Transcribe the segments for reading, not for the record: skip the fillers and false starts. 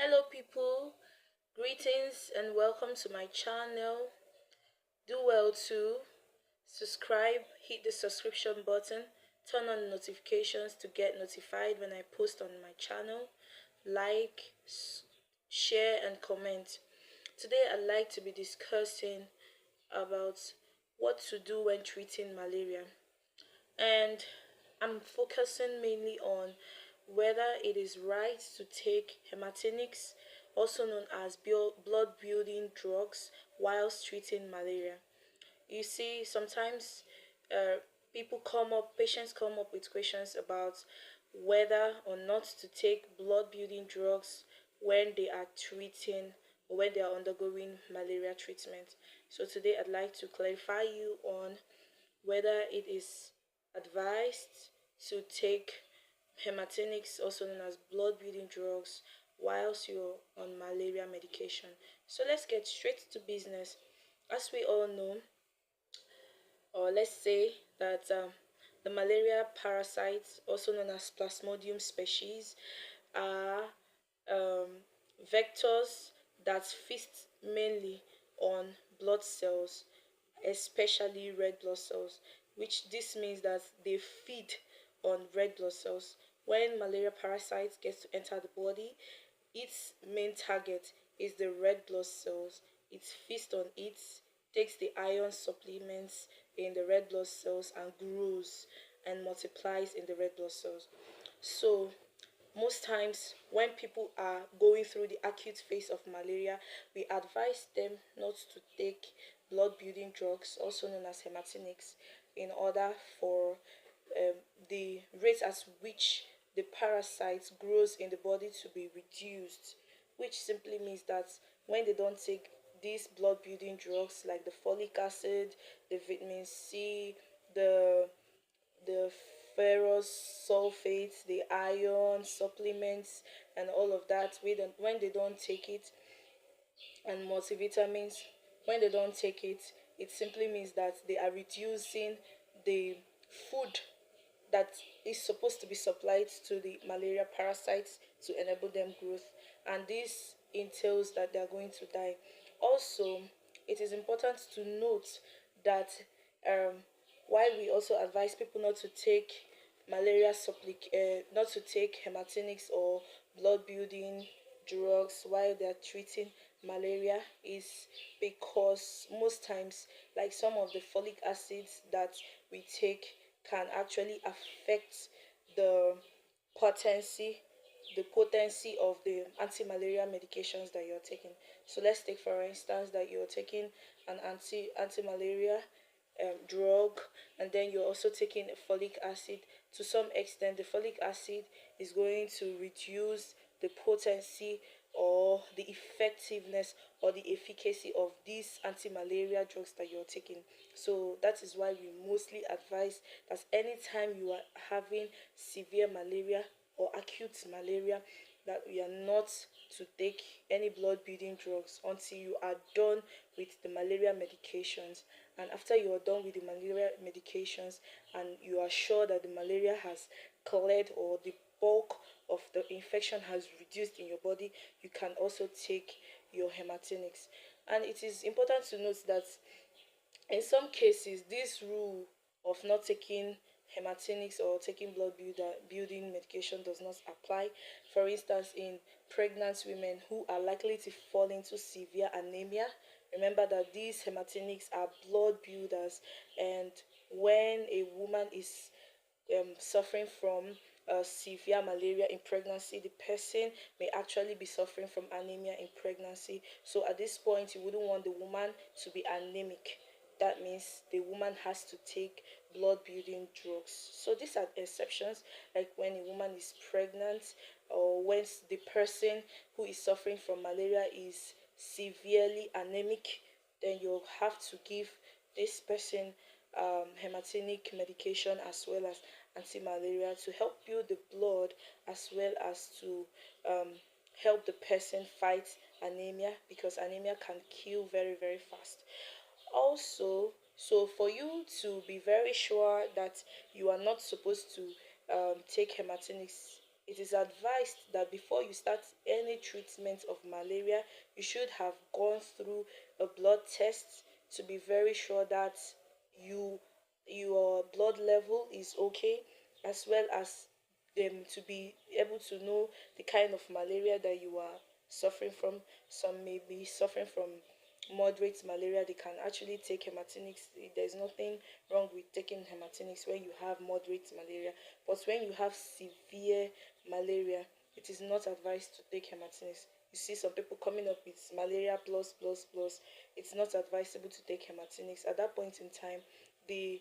Hello, people. Greetings and welcome to my channel. Do well to subscribe, hit the subscription button, turn on notifications to get notified when I post on my channel, like, share, and comment. Today, I'd like to be discussing about what to do when treating malaria, and I'm focusing mainly on whether it is right to take hematinics, also known as blood building drugs, whilst treating malaria. You see, sometimes uh, patients come up with questions about whether or not to take blood building drugs when they are treating or when they are undergoing malaria treatment. So today I'd like to clarify you on whether it is advised to take hematinics, also known as blood building drugs, whilst you're on malaria medication. So let's get straight to business. As we all know, or let's say that the malaria parasites, also known as Plasmodium species, are um, vectors that feast mainly on blood cells, especially red blood cells, which this means that they feed on red blood cells. When malaria parasites get to enter the body, its main target is the red blood cells. It feasts on it, takes the iron supplements in the red blood cells, and grows and multiplies in the red blood cells. So most times when people are going through the acute phase of malaria, we advise them not to take blood building drugs, also known as hematinics, in order for um, the rate at which the parasite grows in the body to be reduced, which simply means that when they don't take these blood building drugs like the folic acid, the vitamin C, the the ferrous sulfates, the iron supplements, and all of that. When they don't take it, and multivitamins, when they don't take it, it simply means that they are reducing the food that is supposed to be supplied to the malaria parasites to enable them growth, and this entails that they are going to die. Also, it is important to note that um, while we also advise people not to take not to take hematinics or blood building drugs while they are treating malaria, is because most times, like some of the folic acids that we take can actually affect the potency potency of the anti-malaria medications that you're taking. So let's take for instance that you're taking an anti-malaria drug, and then you're also taking folic acid. To some extent, the folic acid is going to reduce the potency or the effectiveness or the efficacy of these anti-malaria drugs that you're taking. So that is why we mostly advise that anytime you are having severe malaria or acute malaria, that we are not to take any blood building drugs until you are done with the malaria medications. And after you are done with the malaria medications and you are sure that the malaria has cleared or the bulk of the infection has reduced in your body, you can also take your hematinics. And it is important to note that in some cases, this rule of not taking hematinics or taking building medication does not apply. For instance, in pregnant women who are likely to fall into severe anemia, remember that these hematinics are blood builders, and when a woman is suffering from severe malaria in pregnancy, the person may actually be suffering from anemia in pregnancy. So at this point, you wouldn't want the woman to be anemic. That means the woman has to take blood building drugs. So these are exceptions, like when a woman is pregnant or when the person who is suffering from malaria is severely anemic, then you'll have to give this person hematinic medication as well as anti-malaria to help build the blood, as well as to um, help the person fight anemia, because anemia can kill very very fast. Also, so for you to be very sure that you are not supposed to take hematinics, it is advised that before you start any treatment of malaria, you should have gone through a blood test to be very sure that you your blood level is okay, as well as to be able to know the kind of malaria that you are suffering from. Some may be suffering from moderate malaria. They can actually take hematinics. There's nothing wrong with taking hematinics when you have moderate malaria, but when you have severe malaria, it is not advised to take hematinics. You see some people coming up with malaria plus plus plus. It's not advisable to take hematinics at that point in time. The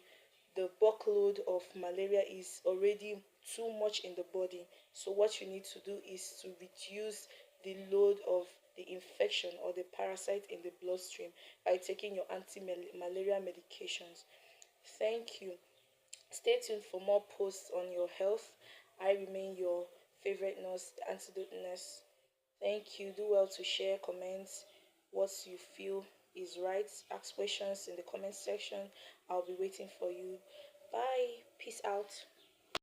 the workload of malaria is already too much in the body. So what you need to do is to reduce the load of the infection or the parasite in the bloodstream by taking your anti-malaria medications. Thank you. Stay tuned for more posts on your health. I remain your favorite nurse, the antidote nurse. Thank you. Do well to share, comments what you feel is right. Ask questions in the comment section. I'll be waiting for you. Bye. Peace out.